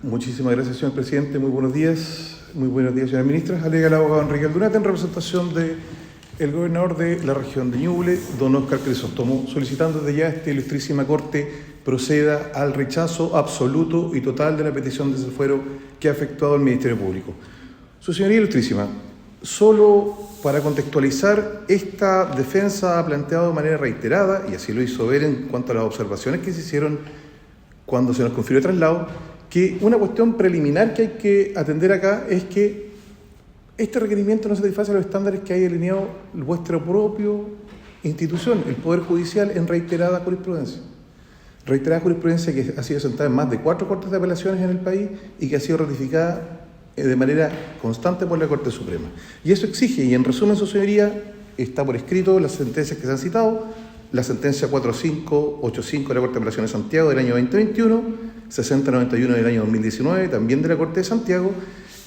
Muchísimas gracias, señor presidente. Muy buenos días. Muy buenos días, señora ministra. Alega el abogado Enrique Aldunate en representación del gobernador de la región de Ñuble, don Óscar Crisóstomo, solicitando desde ya esta ilustrísima Corte proceda al rechazo absoluto y total de la petición de desafuero que ha efectuado el Ministerio Público. Su señoría ilustrísima, solo para contextualizar, esta defensa ha planteado de manera reiterada, y así lo hizo ver en cuanto a las observaciones que se hicieron cuando se nos confirió el traslado, que una cuestión preliminar que hay que atender acá es que este requerimiento no satisface los estándares que hay alineado vuestra propia institución, el Poder Judicial, en reiterada jurisprudencia. Reiterada jurisprudencia que ha sido sentada en más de 4 cortes de apelaciones en el país y que ha sido ratificada de manera constante por la Corte Suprema. Y eso exige, y en resumen, su señoría, está por escrito las sentencias que se han citado: la sentencia 4585 de la Corte de Apelaciones de Santiago del año 2021, 6091 del año 2019, también de la Corte de Santiago,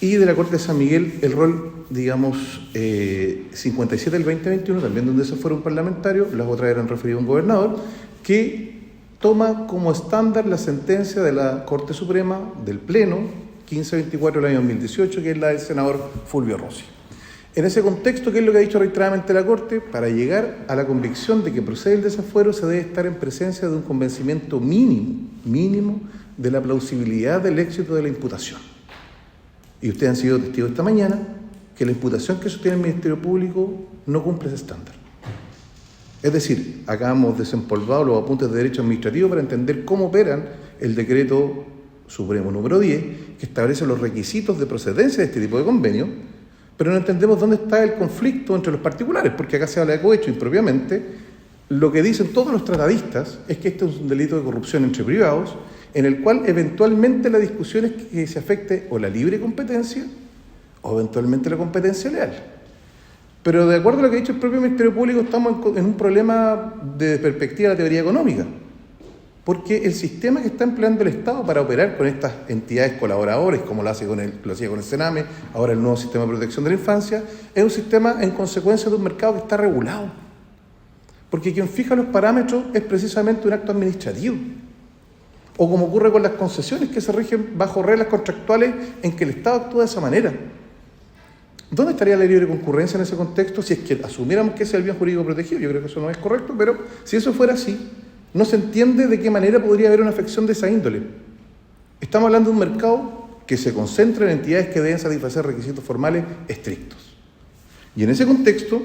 y de la Corte de San Miguel, el rol, 57 del 2021, también donde se fuera un parlamentario, las otras eran referido a un gobernador, que toma como estándar la sentencia de la Corte Suprema del Pleno 1524 del año 2018, que es la del senador Fulvio Rossi. En ese contexto, ¿qué es lo que ha dicho reiteradamente la Corte? Para llegar a la convicción de que procede el desafuero, se debe estar en presencia de un convencimiento mínimo de la plausibilidad del éxito de la imputación. Y ustedes han sido testigos esta mañana que la imputación que sostiene el Ministerio Público no cumple ese estándar. Es decir, acá hemos desempolvado los apuntes de derecho administrativo para entender cómo operan el decreto supremo número 10, que establece los requisitos de procedencia de este tipo de convenio, pero no entendemos dónde está el conflicto entre los particulares, porque acá se habla de cohecho impropiamente. Lo que dicen todos los tratadistas es que este es un delito de corrupción entre privados, en el cual eventualmente la discusión es que se afecte o la libre competencia o eventualmente la competencia leal. Pero de acuerdo a lo que ha dicho el propio Ministerio Público, estamos en un problema de perspectiva de la teoría económica, porque el sistema que está empleando el Estado para operar con estas entidades colaboradores, como lo hacía con el Sename, ahora el nuevo sistema de protección de la infancia, es un sistema en consecuencia de un mercado que está regulado. Porque quien fija los parámetros es precisamente un acto administrativo. O como ocurre con las concesiones, que se rigen bajo reglas contractuales en que el Estado actúa de esa manera. ¿Dónde estaría la libre concurrencia en ese contexto si es que asumiéramos que ese es el bien jurídico protegido? Yo creo que eso no es correcto, pero si eso fuera así, no se entiende de qué manera podría haber una afección de esa índole. Estamos hablando de un mercado que se concentra en entidades que deben satisfacer requisitos formales estrictos. Y en ese contexto,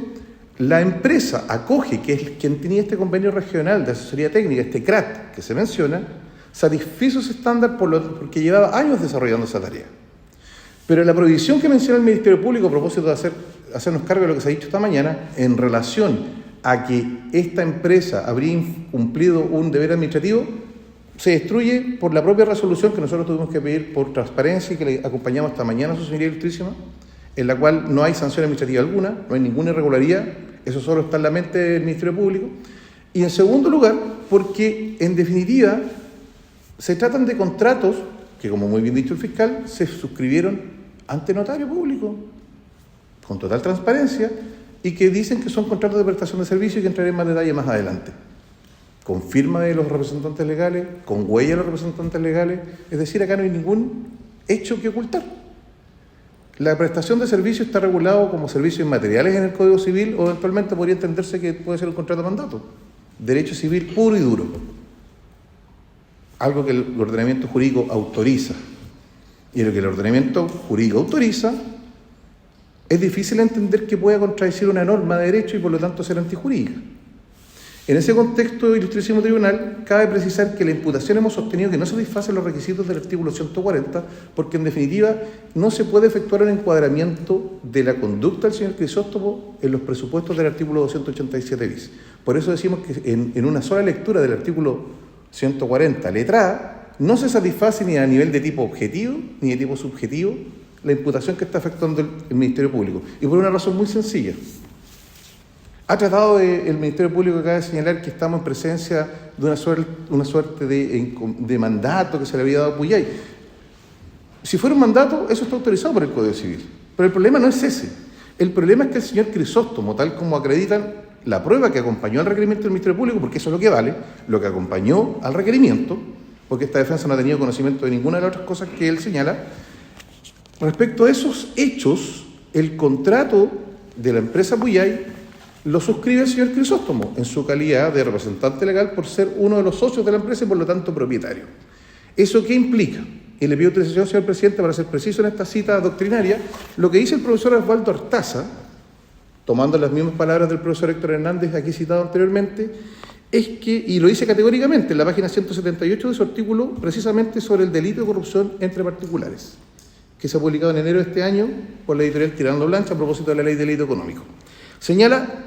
la empresa acoge, que es quien tenía este convenio regional de asesoría técnica, este CRAT que se menciona, satisfizo ese estándar porque llevaba años desarrollando esa tarea. Pero la prohibición que menciona el Ministerio Público a propósito de hacernos cargo de lo que se ha dicho esta mañana en relación a que esta empresa habría incumplido un deber administrativo, se destruye por la propia resolución que nosotros tuvimos que pedir por transparencia y que le acompañamos esta mañana a su señoría ilustrísima, en la cual no hay sanción administrativa alguna, no hay ninguna irregularidad, eso solo está en la mente del Ministerio Público. Y en segundo lugar, porque en definitiva se tratan de contratos que, como muy bien dicho el fiscal, se suscribieron ante notario público, con total transparencia, y que dicen que son contratos de prestación de servicio y que entraré en más detalle más adelante. Con firma de los representantes legales, con huella de los representantes legales, es decir, acá no hay ningún hecho que ocultar. La prestación de servicio está regulado como servicios inmateriales en el Código Civil, o eventualmente podría entenderse que puede ser un contrato de mandato. Derecho civil puro y duro. Algo que el ordenamiento jurídico autoriza. Y lo que el ordenamiento jurídico autoriza, es difícil entender que pueda contradecir una norma de derecho y por lo tanto ser antijurídica. En ese contexto, ilustrísimo tribunal, cabe precisar que la imputación hemos sostenido que no satisface los requisitos del artículo 140, porque en definitiva no se puede efectuar un encuadramiento de la conducta del señor Crisóstomo en los presupuestos del artículo 287 bis. Por eso decimos que en una sola lectura del artículo 140, letra A, no se satisface ni a nivel de tipo objetivo ni de tipo subjetivo la imputación que está efectuando el Ministerio Público. Y por una razón muy sencilla. Ha tratado el Ministerio Público acá de señalar que estamos en presencia de una suerte de mandato que se le había dado a Puyay. Si fuera un mandato, eso está autorizado por el Código Civil. Pero el problema no es ese. El problema es que el señor Crisóstomo, tal como acreditan la prueba que acompañó al requerimiento del Ministerio Público, porque eso es lo que vale, lo que acompañó al requerimiento, porque esta defensa no ha tenido conocimiento de ninguna de las otras cosas que él señala. Respecto a esos hechos, el contrato de la empresa Puyay lo suscribe el señor Crisóstomo en su calidad de representante legal por ser uno de los socios de la empresa y por lo tanto propietario. ¿Eso qué implica? Y le pido autorización, señor presidente, para ser preciso en esta cita doctrinaria, lo que dice el profesor Osvaldo Artaza, tomando las mismas palabras del profesor Héctor Hernández aquí citado anteriormente, es que, y lo dice categóricamente en la página 178 de su artículo, precisamente sobre el delito de corrupción entre particulares, que se ha publicado en enero de este año por la editorial Tirando Blanca a propósito de la ley de delito económico. Señala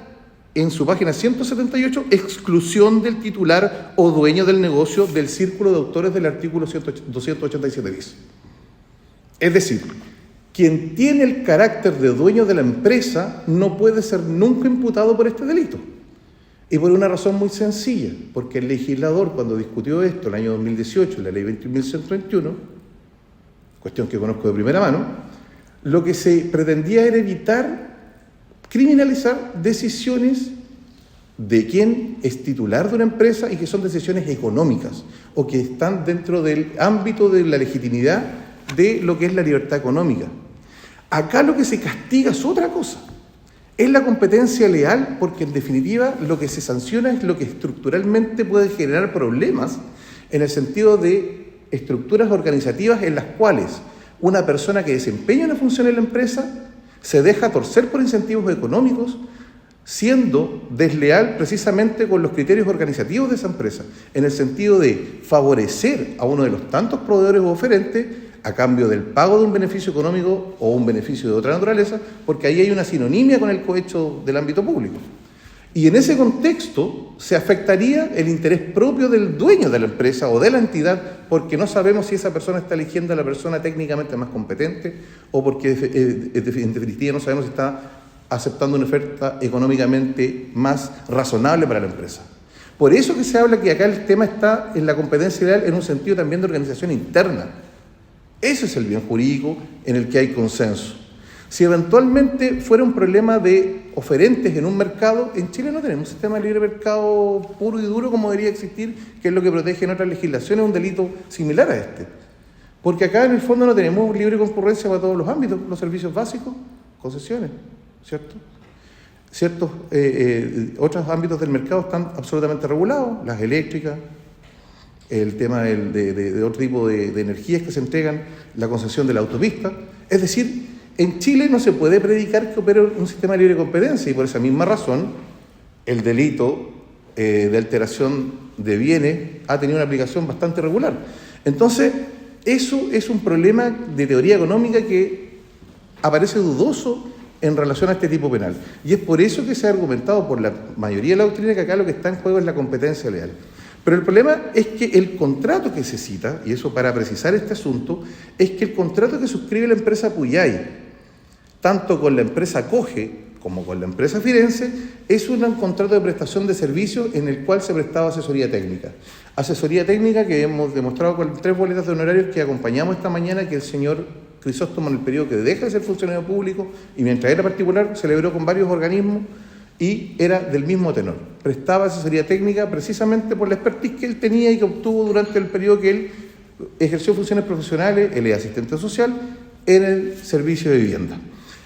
en su página 178 exclusión del titular o dueño del negocio del círculo de autores del artículo 287 bis. Es decir, quien tiene el carácter de dueño de la empresa no puede ser nunca imputado por este delito. Y por una razón muy sencilla, porque el legislador cuando discutió esto en el año 2018, en la ley 21.121, cuestión que conozco de primera mano, lo que se pretendía era evitar criminalizar decisiones de quien es titular de una empresa y que son decisiones económicas o que están dentro del ámbito de la legitimidad de lo que es la libertad económica. Acá lo que se castiga es otra cosa, es la competencia leal, porque en definitiva lo que se sanciona es lo que estructuralmente puede generar problemas en el sentido de estructuras organizativas en las cuales una persona que desempeña una función en la empresa se deja torcer por incentivos económicos, siendo desleal precisamente con los criterios organizativos de esa empresa, en el sentido de favorecer a uno de los tantos proveedores o oferentes a cambio del pago de un beneficio económico o un beneficio de otra naturaleza, porque ahí hay una sinonimia con el cohecho del ámbito público. Y en ese contexto se afectaría el interés propio del dueño de la empresa o de la entidad, porque no sabemos si esa persona está eligiendo a la persona técnicamente más competente o porque en definitiva no sabemos si está aceptando una oferta económicamente más razonable para la empresa. Por eso que se habla que acá el tema está en la competencia legal en un sentido también de organización interna. Ese es el bien jurídico en el que hay consenso. Si eventualmente fuera un problema de oferentes en un mercado, en Chile no tenemos un sistema de libre mercado puro y duro como debería existir, que es lo que protege en otras legislaciones un delito similar a este. Porque acá en el fondo no tenemos libre concurrencia para todos los ámbitos, los servicios básicos, concesiones, ¿cierto? Ciertos otros ámbitos del mercado están absolutamente regulados, las eléctricas, el tema de otro tipo de energías que se entregan, la concesión de la autopista, es decir, en Chile no se puede predicar que opera un sistema de libre competencia y por esa misma razón el delito de alteración de bienes ha tenido una aplicación bastante regular. Entonces, eso es un problema de teoría económica que aparece dudoso en relación a este tipo penal. Y es por eso que se ha argumentado por la mayoría de la doctrina que acá lo que está en juego es la competencia leal. Pero el problema es que el contrato que se cita, y eso para precisar este asunto, es que el contrato que suscribe la empresa Puyay, tanto con la empresa Coge como con la empresa Firenze, es un contrato de prestación de servicios en el cual se prestaba asesoría técnica. Asesoría técnica que hemos demostrado con 3 boletas de honorarios que acompañamos esta mañana, que el señor Crisóstomo en el periodo que deja de ser funcionario público y mientras era particular celebró con varios organismos y era del mismo tenor. Prestaba asesoría técnica precisamente por la expertise que él tenía y que obtuvo durante el periodo que él ejerció funciones profesionales, él es asistente social, en el servicio de vivienda.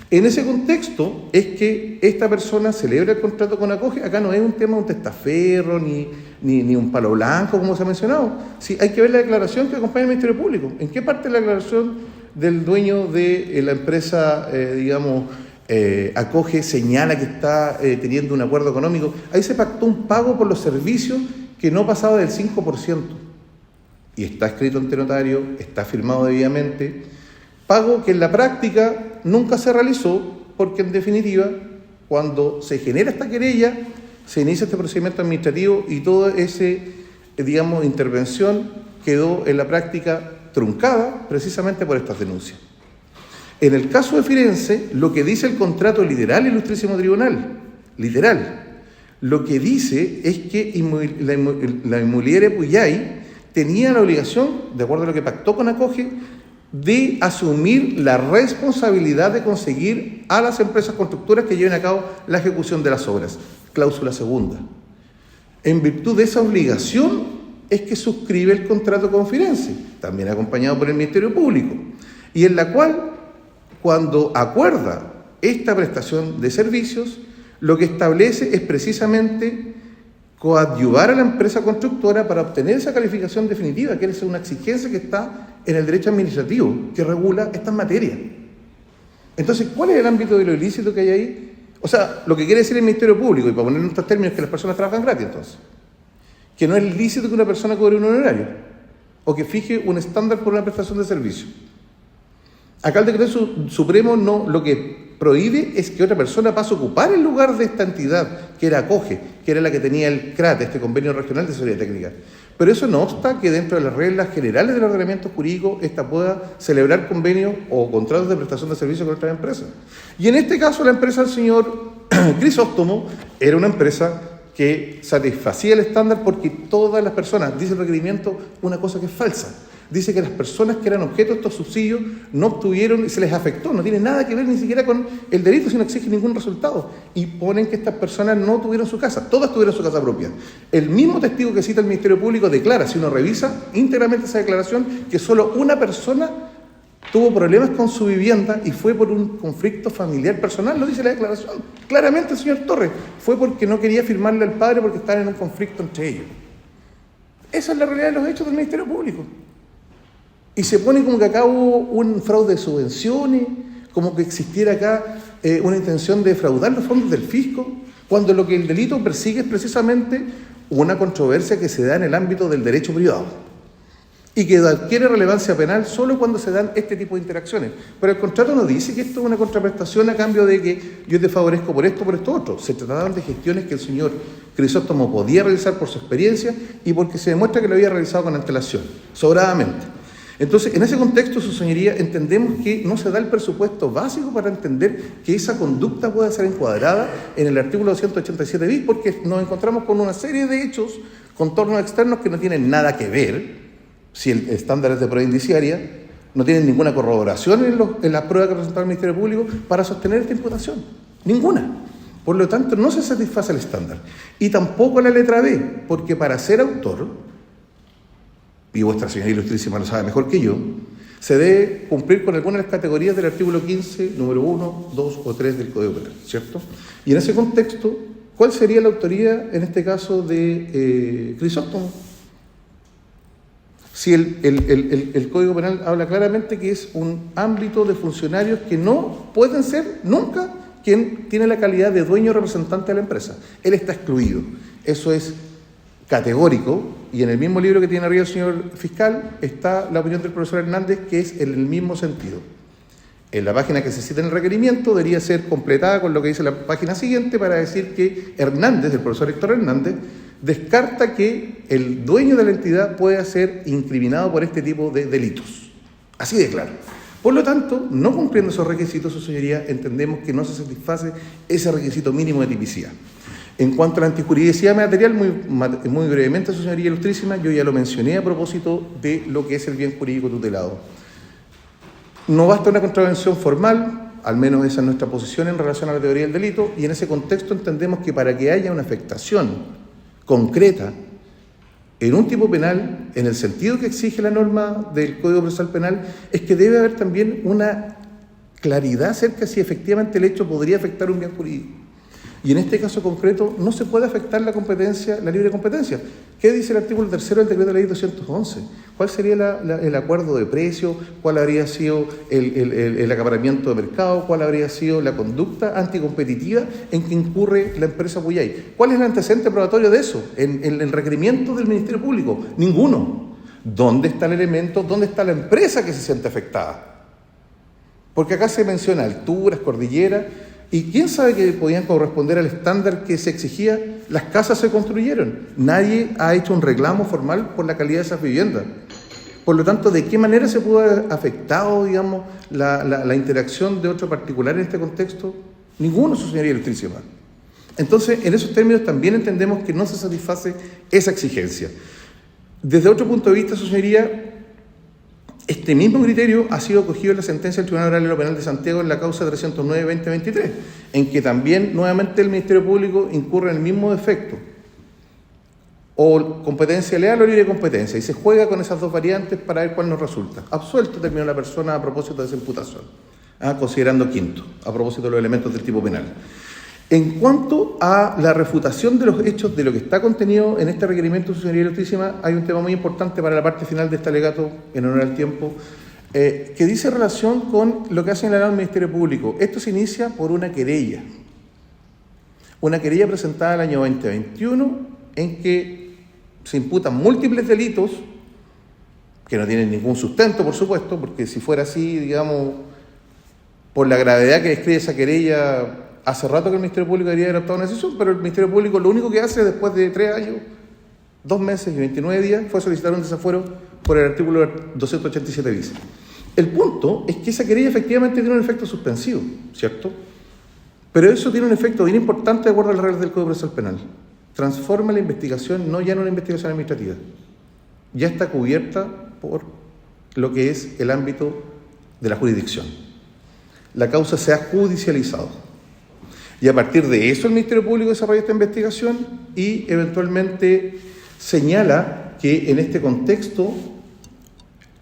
En ese contexto es que esta persona celebra el contrato con Acoge. Acá no es un tema de un testaferro ni un palo blanco, como se ha mencionado. Sí, hay que ver la declaración que acompaña al Ministerio Público. ¿En qué parte de la declaración del dueño de la empresa, Acoge, señala que está teniendo un acuerdo económico? Ahí se pactó un pago por los servicios que no pasaba del 5%. Y está escrito ante notario, está firmado debidamente. Pago que en la práctica nunca se realizó porque, en definitiva, cuando se genera esta querella, se inicia este procedimiento administrativo y toda esa, intervención quedó en la práctica truncada precisamente por estas denuncias. En el caso de Firenze, lo que dice el contrato literal, ilustrísimo tribunal, literal, lo que dice es que la inmobiliaria Puyay tenía la obligación, de acuerdo a lo que pactó con Acoge, de asumir la responsabilidad de conseguir a las empresas constructoras que lleven a cabo la ejecución de las obras. Cláusula segunda. En virtud de esa obligación, es que suscribe el contrato con Firenze, también acompañado por el Ministerio Público, y en la cual, cuando acuerda esta prestación de servicios, lo que establece es precisamente coadyuvar a la empresa constructora para obtener esa calificación definitiva, que es una exigencia que está en el derecho administrativo, que regula estas materias. Entonces, ¿cuál es el ámbito de lo ilícito que hay ahí? O sea, lo que quiere decir el Ministerio Público, y para poner en estos términos, es que las personas trabajan gratis, entonces. Que no es lícito que una persona cobre un honorario, o que fije un estándar por una prestación de servicio. Acá el decreto supremo no, lo que prohíbe es que otra persona pase a ocupar el lugar de esta entidad, que era ACOGE, que era la que tenía el CRAT, este Convenio Regional de Seguridad Técnica. Pero eso no obsta que dentro de las reglas generales del ordenamiento jurídico, ésta pueda celebrar convenios o contratos de prestación de servicios con otras empresas. Y en este caso, la empresa del señor Crisóstomo era una empresa que satisfacía el estándar porque todas las personas, dice el requerimiento, una cosa que es falsa. Dice que las personas que eran objeto de estos subsidios no obtuvieron y se les afectó, no tiene nada que ver ni siquiera con el delito, si no exige ningún resultado. Y ponen que estas personas no tuvieron su casa, todas tuvieron su casa propia. El mismo testigo que cita el Ministerio Público declara, si uno revisa íntegramente esa declaración, que solo una persona tuvo problemas con su vivienda y fue por un conflicto familiar personal, lo dice la declaración. Claramente el señor Torres, fue porque no quería firmarle al padre porque estaban en un conflicto entre ellos. Esa es la realidad de los hechos del Ministerio Público. Y se pone como que acá hubo un fraude de subvenciones, como que existiera acá una intención de defraudar los fondos del fisco, cuando lo que el delito persigue es precisamente una controversia que se da en el ámbito del derecho privado y que adquiere relevancia penal solo cuando se dan este tipo de interacciones. Pero el contrato no dice que esto es una contraprestación a cambio de que yo te favorezco por esto otro. Se trataban de gestiones que el señor Crisóstomo podía realizar por su experiencia y porque se demuestra que lo había realizado con antelación, sobradamente. Entonces, en ese contexto, su señoría, entendemos que no se da el presupuesto básico para entender que esa conducta pueda ser encuadrada en el artículo 287 bis, porque nos encontramos con una serie de hechos, contornos externos que no tienen nada que ver, si el estándar es de prueba indiciaria, no tienen ninguna corroboración en las pruebas que presentó el Ministerio Público para sostener esta imputación. Ninguna. Por lo tanto, no se satisface el estándar. Y tampoco la letra B, porque para ser autor, y vuestra señora ilustrísima lo sabe mejor que yo, se debe cumplir con algunas de las categorías del artículo 15, número 1, 2 o 3 del Código Penal, ¿cierto? Y en ese contexto, ¿cuál sería la autoría, en este caso, de Crisóstomo? Si el Código Penal habla claramente que es un ámbito de funcionarios que no pueden ser nunca quien tiene la calidad de dueño o representante de la empresa. Él está excluido. Eso es categórico, y en el mismo libro que tiene arriba el señor fiscal está la opinión del profesor Hernández, que es en el mismo sentido. En la página que se cita en el requerimiento debería ser completada con lo que dice la página siguiente para decir que Hernández, el profesor Héctor Hernández, descarta que el dueño de la entidad pueda ser incriminado por este tipo de delitos. Así de claro. Por lo tanto, no cumpliendo esos requisitos, su señoría, entendemos que no se satisface ese requisito mínimo de tipicidad. En cuanto a la antijuridicidad material, muy brevemente, su señoría ilustrísima, yo ya lo mencioné a propósito de lo que es el bien jurídico tutelado. No basta una contravención formal, al menos esa es nuestra posición en relación a la teoría del delito, y en ese contexto entendemos que para que haya una afectación concreta en un tipo penal, en el sentido que exige la norma del Código Procesal Penal, es que debe haber también una claridad acerca de si efectivamente el hecho podría afectar un bien jurídico. Y en este caso concreto no se puede afectar la competencia, la libre competencia. ¿Qué dice el artículo 3 del decreto de la ley 211? ¿Cuál sería el acuerdo de precio? ¿Cuál habría sido el acaparamiento de mercado? ¿Cuál habría sido la conducta anticompetitiva en que incurre la empresa Puyay? ¿Cuál es el antecedente probatorio de eso? En el requerimiento del Ministerio Público. Ninguno. ¿Dónde está el elemento? ¿Dónde está la empresa que se siente afectada? Porque acá se menciona alturas, cordilleras. ¿Y quién sabe que podían corresponder al estándar que se exigía? Las casas se construyeron. Nadie ha hecho un reclamo formal por la calidad de esas viviendas. Por lo tanto, ¿de qué manera se pudo haber afectado, digamos, la interacción de otro particular en este contexto? Ninguno, su señoría ilustrísima. Entonces, en esos términos también entendemos que no se satisface esa exigencia. Desde otro punto de vista, su señoría, este mismo criterio ha sido acogido en la sentencia del Tribunal Oral y Penal de Santiago en la causa 309-2023, en que también nuevamente el Ministerio Público incurre en el mismo defecto. o competencia leal o libre competencia, y se juega con esas dos variantes para ver cuál nos resulta. Absuelto terminó la persona a propósito de esa imputación, considerando quinto, a propósito de los elementos del tipo penal. En cuanto a la refutación de los hechos de lo que está contenido en este requerimiento de su señoría ilustrísima, hay un tema muy importante para la parte final de este alegato, en honor al tiempo, que dice relación con lo que ha señalado el Ministerio Público. Esto se inicia por una querella presentada el año 2021, en que se imputan múltiples delitos que no tienen ningún sustento, por supuesto, porque si fuera así, digamos, por la gravedad que describe esa querella, hace rato que el Ministerio Público debería haber adoptado una decisión, pero el Ministerio Público lo único que hace después de 3 años, 2 meses y 29 días fue solicitar un desafuero por el artículo 287 bis. El punto es que esa querella efectivamente tiene un efecto suspensivo, ¿cierto? Pero eso tiene un efecto bien importante de acuerdo a las reglas del Código Procesal Penal. Transforma la investigación no ya en una investigación administrativa, ya está cubierta por lo que es el ámbito de la jurisdicción. La causa se ha judicializado. Y a partir de eso el Ministerio Público desarrolla esta investigación y eventualmente señala que en este contexto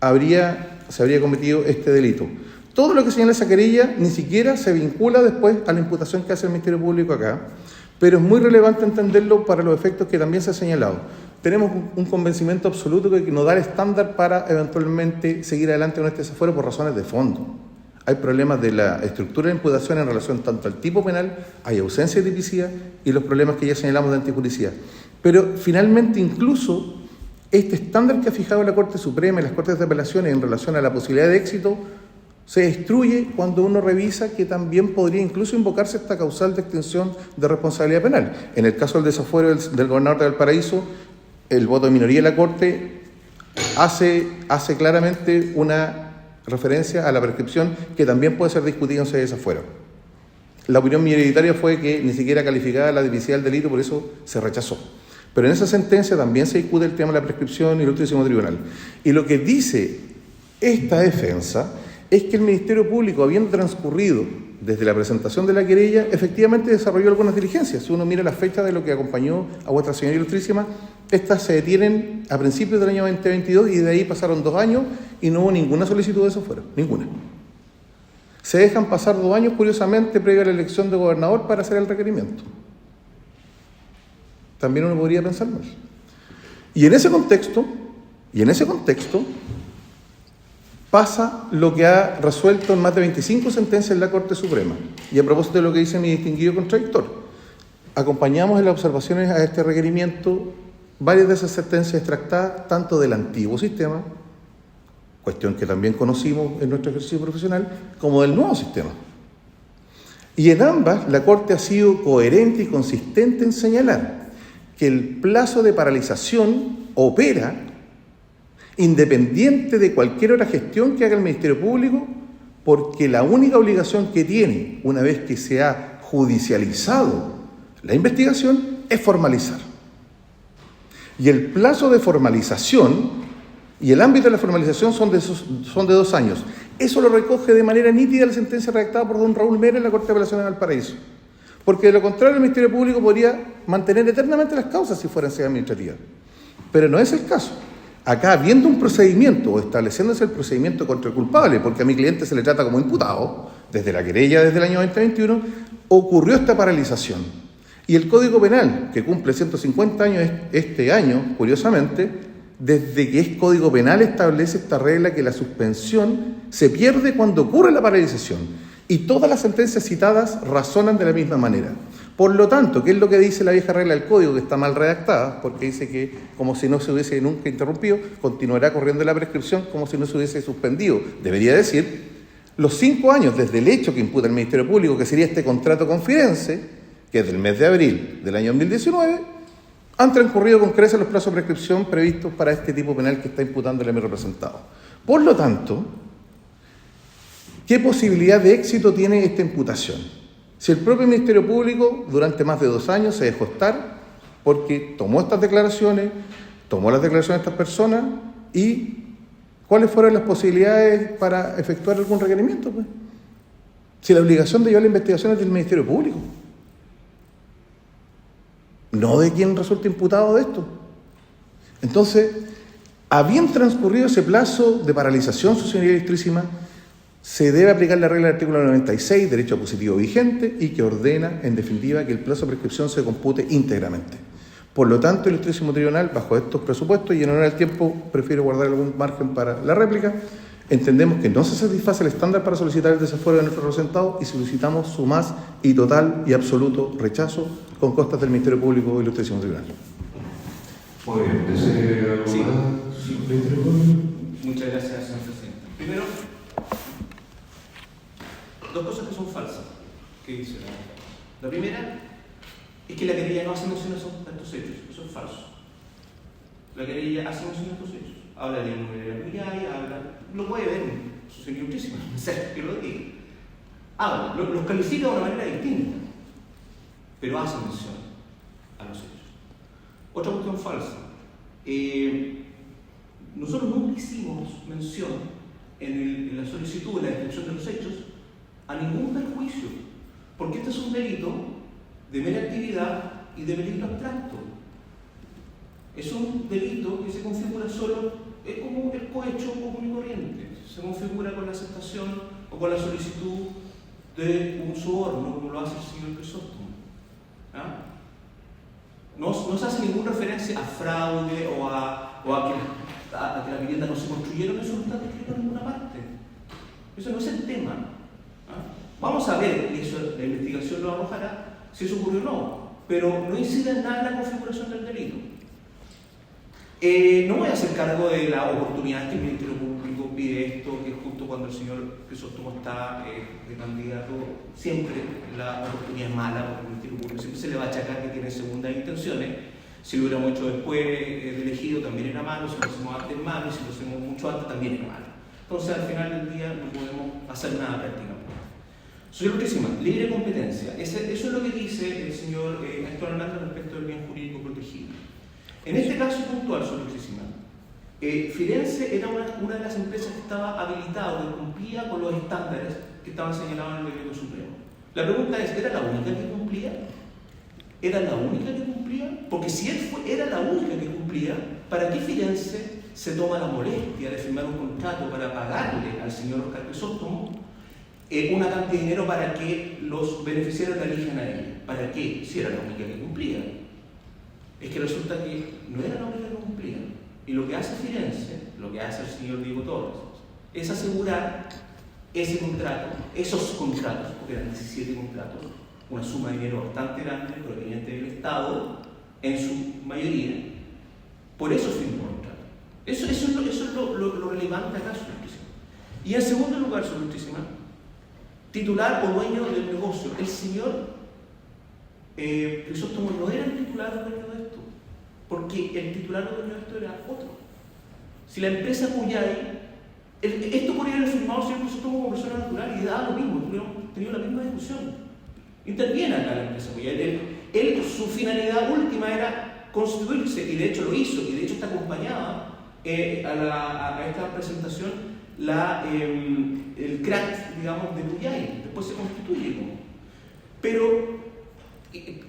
se habría cometido este delito. Todo lo que señala esa querella ni siquiera se vincula después a la imputación que hace el Ministerio Público acá, pero es muy relevante entenderlo para los efectos que también se ha señalado. Tenemos un convencimiento absoluto que nos da el estándar para eventualmente seguir adelante con este desafuero por razones de fondo. Hay problemas de la estructura de imputación en relación tanto al tipo penal, hay ausencia de tipicidad y los problemas que ya señalamos de antijuricidad. Pero finalmente incluso este estándar que ha fijado la Corte Suprema y las Cortes de Apelaciones en relación a la posibilidad de éxito se destruye cuando uno revisa que también podría incluso invocarse esta causal de extinción de responsabilidad penal. En el caso del desafuero del gobernador de Valparaíso, el voto de minoría de la Corte hace claramente una referencia a la prescripción que también puede ser discutida en ese desafuero. La opinión minoritaria fue que ni siquiera calificaba la tipicidad del delito, por eso se rechazó. Pero en esa sentencia también se discute el tema de la prescripción y el ultimo tribunal. Y lo que dice esta defensa es que el Ministerio Público, habiendo transcurrido desde la presentación de la querella, efectivamente desarrolló algunas diligencias. Si uno mira la fecha de lo que acompañó a vuestra señoría ilustrísima, estas se detienen a principios del año 2022 y de ahí pasaron 2 años y no hubo ninguna solicitud de desafuero, ninguna. Se dejan pasar 2 años, curiosamente, previo a la elección de gobernador para hacer el requerimiento. También uno podría pensar más. Y en ese contexto, pasa lo que ha resuelto en más de 25 sentencias la Corte Suprema. Y a propósito de lo que dice mi distinguido contradictor, acompañamos en las observaciones a este requerimiento varias de esas sentencias extractadas tanto del antiguo sistema, cuestión que también conocimos en nuestro ejercicio profesional, como del nuevo sistema. Y en ambas la Corte ha sido coherente y consistente en señalar que el plazo de paralización opera independiente de cualquier otra gestión que haga el Ministerio Público, porque la única obligación que tiene, una vez que se ha judicializado la investigación, es formalizar. Y el plazo de formalización y el ámbito de la formalización son de 2 años. Eso lo recoge de manera nítida la sentencia redactada por don Raúl Mera en la Corte de Apelaciones de Valparaíso. Porque de lo contrario el Ministerio Público podría mantener eternamente las causas si fueran sede administrativa. Pero no es el caso. Acá, habiendo un procedimiento o estableciéndose el procedimiento contra el culpable, porque a mi cliente se le trata como imputado, desde la querella desde el año 2021, ocurrió esta paralización. Y el Código Penal, que cumple 150 años este año, curiosamente, desde que es Código Penal establece esta regla que la suspensión se pierde cuando ocurre la paralización. Y todas las sentencias citadas razonan de la misma manera. Por lo tanto, ¿qué es lo que dice la vieja regla del Código? Que está mal redactada, porque dice que, como si no se hubiese nunca interrumpido, continuará corriendo la prescripción como si no se hubiese suspendido. Debería decir, los 5 años desde el hecho que imputa el Ministerio Público, que sería este contrato confidense, que es del mes de abril del año 2019, han transcurrido con creces los plazos de prescripción previstos para este tipo penal que está imputándole a mi representado. Por lo tanto, ¿qué posibilidad de éxito tiene esta imputación? Si el propio Ministerio Público durante más de 2 años se dejó estar porque tomó estas declaraciones, tomó las declaraciones de estas personas y ¿cuáles fueron las posibilidades para efectuar algún requerimiento? Pues? Si la obligación de llevar la investigación es del Ministerio Público, no de quien resulte imputado de esto. Entonces, habiendo transcurrido ese plazo de paralización, su señoría ilustrísima, se debe aplicar la regla del artículo 96, derecho positivo vigente, y que ordena, en definitiva, que el plazo de prescripción se compute íntegramente. Por lo tanto, el ilustrísimo tribunal, bajo estos presupuestos y en honor al tiempo, prefiero guardar algún margen para la réplica. Entendemos que no se satisface el estándar para solicitar el desafuero de nuestro representado y solicitamos su más y total y absoluto rechazo con costas del Ministerio Público y ilustrísimo tribunal. Muy bien, ¿desea algo Sí. más? Muchas gracias, señor presidente. Primero, dos cosas que son falsas que dice la primera es que la querella no hace mención a estos hechos. Eso es falso. La querella hace mención a estos hechos. Habla de inmobiliaria, lo puede ver en su señor ilustrísimo, no sé que lo diga. Habla, los califica de una manera distinta, pero hace mención a los hechos. Otra cuestión falsa. Nosotros nunca hicimos mención en la solicitud, en la descripción de los hechos, a ningún perjuicio, porque este es un delito de mera actividad y de peligro abstracto. Es un delito que se configura solo, es como el cohecho común y corriente, se configura con la aceptación o con la solicitud de un soborno, como lo hace el señor Crisóstomo. ¿Ah? No se hace ninguna referencia a fraude o a que la vivienda no se construyeron, eso no está descrito en ninguna parte. Eso no es el tema. ¿Ah? Vamos a ver, y eso la investigación lo arrojará, si eso ocurrió o no, pero no incide en nada en la configuración del delito. No voy a hacer cargo de la oportunidad que el Ministerio Público pide esto, que es justo cuando el señor Crisóstomo está de candidato. Siempre la oportunidad es mala, porque el Ministerio Público siempre se le va a achacar que tiene segundas intenciones. Si lo hubiéramos hecho después de elegido también era malo, si lo hacemos antes malo, y si lo hacemos mucho antes también era malo. Entonces al final del día no podemos hacer nada prácticamente. Señor Ilustrísima, libre competencia. Eso es lo que dice el señor Néstor Hernández respecto del bien jurídico protegido. En este caso puntual, señor Ilustrísima, Firenze era una de las empresas que estaba habilitada, que cumplía con los estándares que estaban señalados en el Decreto Supremo. La pregunta es, ¿era la única que cumplía? ¿Era la única que cumplía? Porque si era la única que cumplía, ¿para qué Firenze se toma la molestia de firmar un contrato para pagarle al señor Oscar Crisóstomo una cantidad de dinero para que los beneficiarios la elijan a ella? ¿Para qué? Si era la única que cumplía. Es que resulta que no era la única que cumplía. Y lo que hace Firenze, lo que hace el señor Diego Torres, es asegurar ese contrato, esos contratos, porque eran 17 contratos, una suma de dinero bastante grande, proveniente del Estado, en su mayoría. Por eso firmó el contrato. Eso es lo relevante acá, señor Ilustrísima. Y en segundo lugar, señor Ilustrísima, titular o dueño del negocio. El señor Crisóstomo no era el titular o dueño de esto, porque el titular o dueño de esto era otro. Si la empresa Cuyay, esto podría haber firmado el señor Crisóstomo como persona natural y daba lo mismo, hubiéramos tenido la misma discusión. Interviene acá la empresa Cuyay. Su finalidad última era constituirse, y de hecho lo hizo, y de hecho está acompañada a esta presentación el crack, digamos, de Cuyay. Después se constituye como. Pero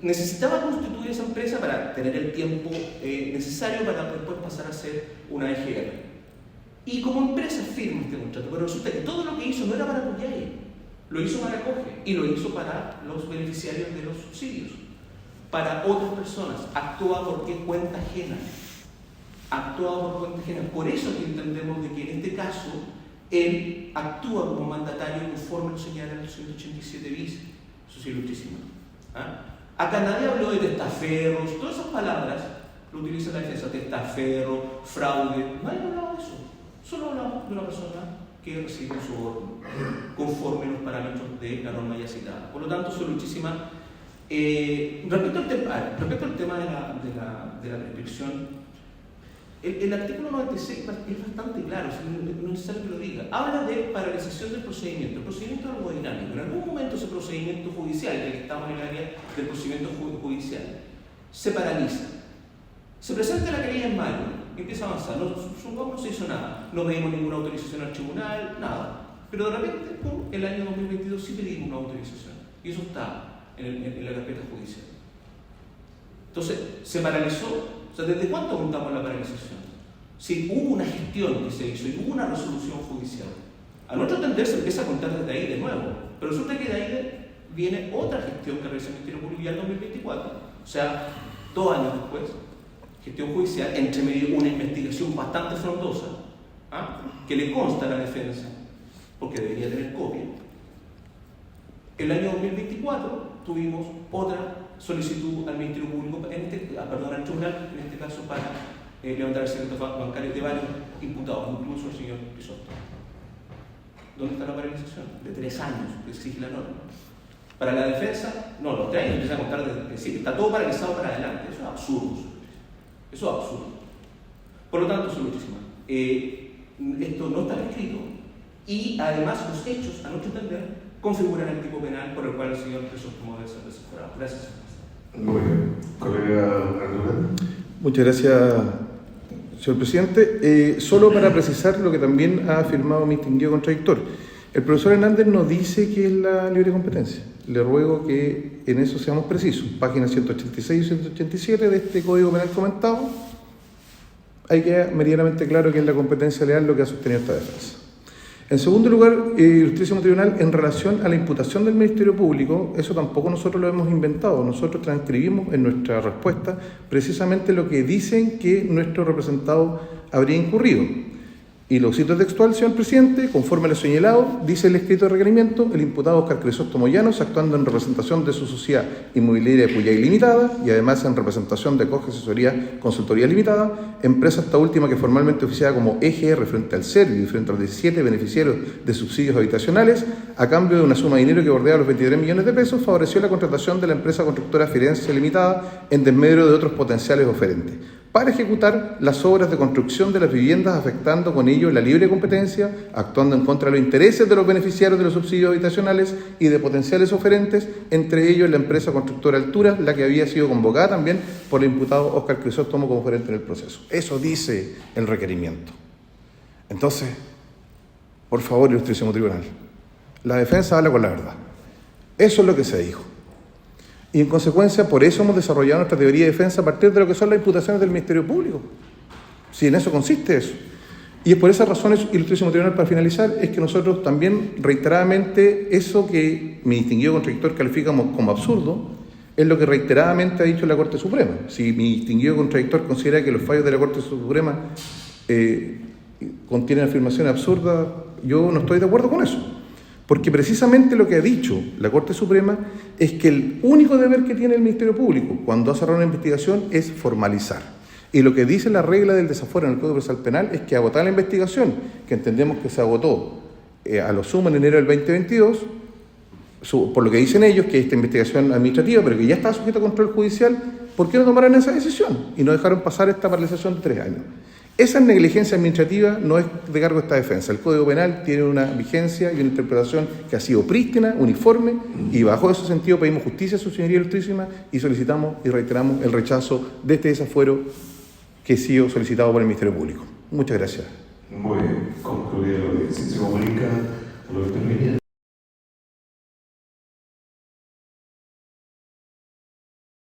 necesitaba constituir esa empresa para tener el tiempo necesario para después pasar a ser una EGR. Y como empresa firma este contrato, pero resulta que todo lo que hizo no era para Cuyay, lo hizo para COGE y lo hizo para los beneficiarios de los subsidios, para otras personas. Actúa porque es cuenta ajena. Actúa por cuenta ajena. Por eso es que entendemos de que en este caso él actúa como mandatario conforme lo señala el 187 bis, eso ilustrísimo. ¿Ah? Acá nadie habló de testaferros, todas esas palabras lo utiliza la defensa, testaferro, fraude, nadie hablaba de eso. Solo hablamos de una persona que recibe un soborno conforme los parámetros de la norma ya citada. Por lo tanto, señor Ilustrísima, respecto al tema de la prescripción, el artículo 96 es bastante claro, no es necesario que lo diga. Habla de paralización del procedimiento. El procedimiento es algo dinámico. En algún momento ese procedimiento judicial, ya que estamos en el área del procedimiento judicial, se paraliza. Se presenta la querella en mayo, empieza a avanzar. No se hizo nada. No pedimos ninguna autorización al tribunal, nada. Pero de repente, el año 2022 sí pedimos una autorización. Y eso está en la carpeta judicial. Entonces, se paralizó, O sea, ¿desde cuánto contamos la paralización? Si hubo una gestión que se hizo y hubo una resolución judicial, a nuestro entender se empieza a contar desde ahí de nuevo, pero resulta que de ahí viene otra gestión que realiza el Ministerio Público ya en 2024, o sea, 2 años después, gestión judicial, entre medio una investigación bastante frondosa, que le consta a la defensa, porque debería tener copia. El año 2024 tuvimos otra solicitud al Ministerio Público, al tribunal, en este caso para levantar el secreto bancario de varios imputados, incluso el señor Crisóstomo. ¿Dónde está la paralización? De 3 años, que exige la norma. Para la defensa, no, los 3 años empiezan a contar desde el principio. Está todo paralizado para adelante. Eso es absurdo. Eso es absurdo. Por lo tanto, señor Luchísima, esto no está escrito y además los hechos, a nuestro entender, configuran el tipo penal por el cual el señor Crisóstomo debe ser desaforado. Gracias. Muy bien. Colega Arturo. Muchas gracias, señor presidente. Solo para precisar lo que también ha afirmado mi distinguido contradictor. El profesor Hernández nos dice que es la libre competencia. Le ruego que en eso seamos precisos. Páginas 186 y 187 de este Código Penal comentado, hay que quedar medianamente claro que es la competencia leal lo que ha sostenido esta defensa. En segundo lugar, Ilustrísimo Tribunal, en relación a la imputación del Ministerio Público, eso tampoco nosotros lo hemos inventado. Nosotros transcribimos en nuestra respuesta precisamente lo que dicen que nuestro representado habría incurrido. Y lo cito textual, señor presidente, conforme a lo señalado, dice el escrito de requerimiento, el imputado Óscar Crisóstomo Llanos, actuando en representación de su sociedad inmobiliaria Cuyay Limitada y además en representación de Coge Asesoría Consultoría Limitada, empresa esta última que formalmente oficiada como EGR frente al Servio y frente a los 17 beneficiarios de subsidios habitacionales, a cambio de una suma de dinero que bordea los 23 millones de pesos, favoreció la contratación de la empresa constructora Firenze Limitada en desmedro de otros potenciales oferentes, para ejecutar las obras de construcción de las viviendas, afectando con ello la libre competencia, actuando en contra de los intereses de los beneficiarios de los subsidios habitacionales y de potenciales oferentes, entre ellos la empresa constructora Alturas, la que había sido convocada también por el imputado Óscar Crisóstomo como oferente en el proceso. Eso dice el requerimiento. Entonces, por favor, Ilustrísimo Tribunal, la defensa habla con la verdad. Eso es lo que se dijo. Y en consecuencia, por eso hemos desarrollado nuestra teoría de defensa a partir de lo que son las imputaciones del Ministerio Público. Si en eso consiste eso. Y es por esas razones, Ilustrísimo Tribunal, para finalizar, es que nosotros también reiteradamente eso que mi distinguido contradictor califica como absurdo, es lo que reiteradamente ha dicho la Corte Suprema. Si mi distinguido contradictor considera que los fallos de la Corte Suprema contienen afirmaciones absurdas, yo no estoy de acuerdo con eso. Porque precisamente lo que ha dicho la Corte Suprema es que el único deber que tiene el Ministerio Público cuando ha cerrado una investigación es formalizar. Y lo que dice la regla del desafuero en el Código Procesal Penal es que agotada la investigación, que entendemos que se agotó a lo sumo en enero del 2022, por lo que dicen ellos, que esta investigación administrativa, pero que ya está sujeta a control judicial, ¿por qué no tomaron esa decisión? Y no dejaron pasar esta paralización de 3 años. Esa negligencia administrativa no es de cargo de esta defensa. El Código Penal tiene una vigencia y una interpretación que ha sido prístina, uniforme, y bajo ese sentido pedimos justicia a su señoría ilustrísima y solicitamos y reiteramos el rechazo de este desafuero que ha sido solicitado por el Ministerio Público. Muchas gracias. Muy bien, concluida la audiencia. Se comunica